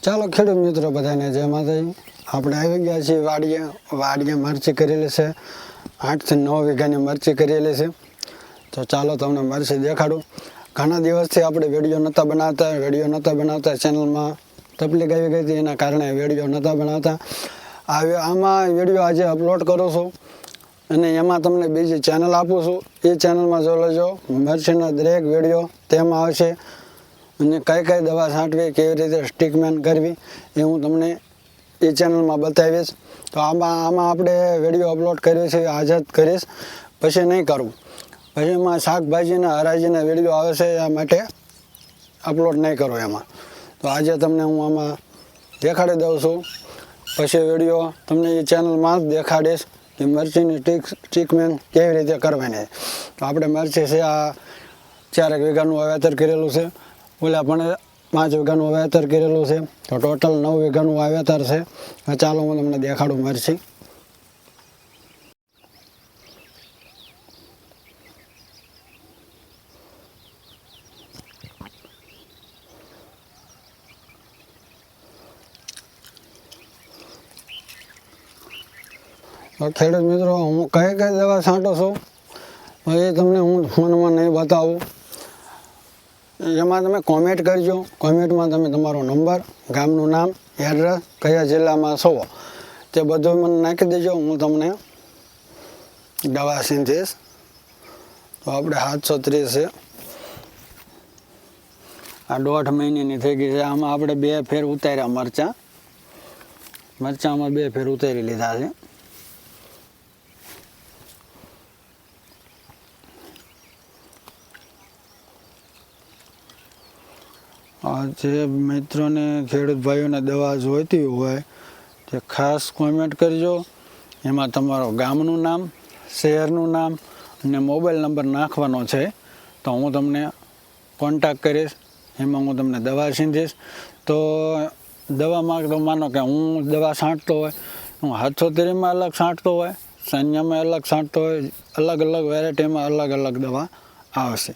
ચાલો ખેડૂત મિત્રો બધાને જય માતાજી. આપણે આવી ગયા છીએ વાડીએ મરચી કરેલી છે. 8 થી 9 વીઘાની મરચી કરેલી છે. તો ચાલો તમને મરચી દેખાડું. ઘણા દિવસથી આપણે વિડીયો નહોતા બનાવતા ચેનલમાં તકલીફ આવી ગઈ હતી, એના કારણે વિડીયો નહોતા બનાવતા. આમાં વિડીયો આજે અપલોડ કરું છું અને એમાં તમને બીજી ચેનલ આપું છું. એ ચેનલમાં જોઈ લેજો. મરચીના દરેક વિડીયો તેમાં આવશે અને કઈ દવા છાંટવી, કેવી રીતે ટ્રીટમેન્ટ કરવી એ હું તમને એ ચેનલમાં બતાવીશ. તો આમાં આપણે વિડીયો અપલોડ કર્યો છે, આજે જ કરીશ, પછી નહીં કરું. પછી એમાં શાકભાજીના હરાજીના વિડીયો આવે છે, એ માટે અપલોડ નહીં કરું એમાં. તો આજે તમને હું આમાં દેખાડી દઉં છું. પછી વિડીયો તમને એ ચેનલમાં જ દેખાડીશ કે મરચીની ટ્રીટમેન્ટ કેવી રીતે કરવાની. તો આપણે મરચી છે આ 4 વીઘાનું વાવેતર કરેલું છે. ઓલા પણ 5 વીઘાનું વાવેતર કરેલું છે. તો ટોટલ 9 વીઘાનું વાવેતર છે. ચાલો હું તમને દેખાડું મરચી. ખેડૂત મિત્રો, હું કઈ દવા છાંટું છું એ તમને હું ફોનમાં નહીં બતાવું. એમાં તમે કોમેન્ટ કરજો. કોમેન્ટમાં તમે તમારો નંબર, ગામનું નામ, એડ્રેસ, કયા જિલ્લામાં છો તે બધું મને નાખી દેજો. હું તમને દવા સીંધીશ. તો આપણે 730 છે. આ 1.5 મહિનાની થઈ ગઈ છે. આમાં આપણે 2 ફેર ઉતાર્યા મરચામાં 2 ફેર ઉતારી લીધા છે. જે મિત્રોને, ખેડૂત ભાઈઓને દવા જોઈતી હોય તે ખાસ કોમેન્ટ કરજો. એમાં તમારો ગામનું નામ, શહેરનું નામ અને મોબાઈલ નંબર નાખવાનો છે. તો હું તમને કોન્ટેક્ટ કરીશ. એમાં હું તમને દવા સીંધીશ. તો દવામાં તો માનો કે હું દવા છાંટતો હોય, હું 730માં અલગ છાંટતો હોય, સૈન્યમાં અલગ છાંટતો હોય, અલગ વેરાયટીમાં અલગ દવા આવશે.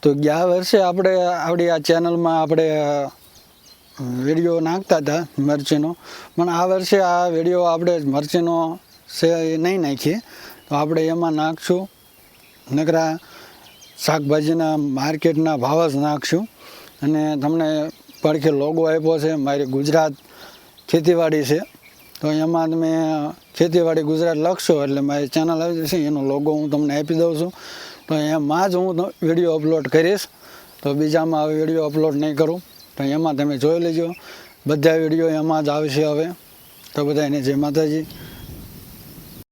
તો ગયા વર્ષે આપણે આપણી આ ચેનલમાં આપણે વિડીયો નાખતા હતા મરચીનો, પણ આ વર્ષે આ વિડીયો આપણે મરચીનો છે એ નહીં નાખીએ. તો આપણે એમાં નાખશું નકરા શાકભાજીના માર્કેટના ભાવ જ નાખશું. અને તમને પડખે લોગો આપ્યો છે, મારી ગુજરાત ખેતીવાડી છે. તો એમાં તમે ખેતીવાડી ગુજરાત લખશો એટલે મારી ચેનલ આવી જશે. એનો લોગો હું તમને આપી દઉં છું. તો એમાં જ હું વિડીયો અપલોડ કરીશ. તો બીજામાં હવે વિડીયો અપલોડ નહીં કરું. તો એમાં તમે જોઈ લેજો. બધા વિડીયો એમાં જ આવશે હવે. તો બધાને જય માતાજી.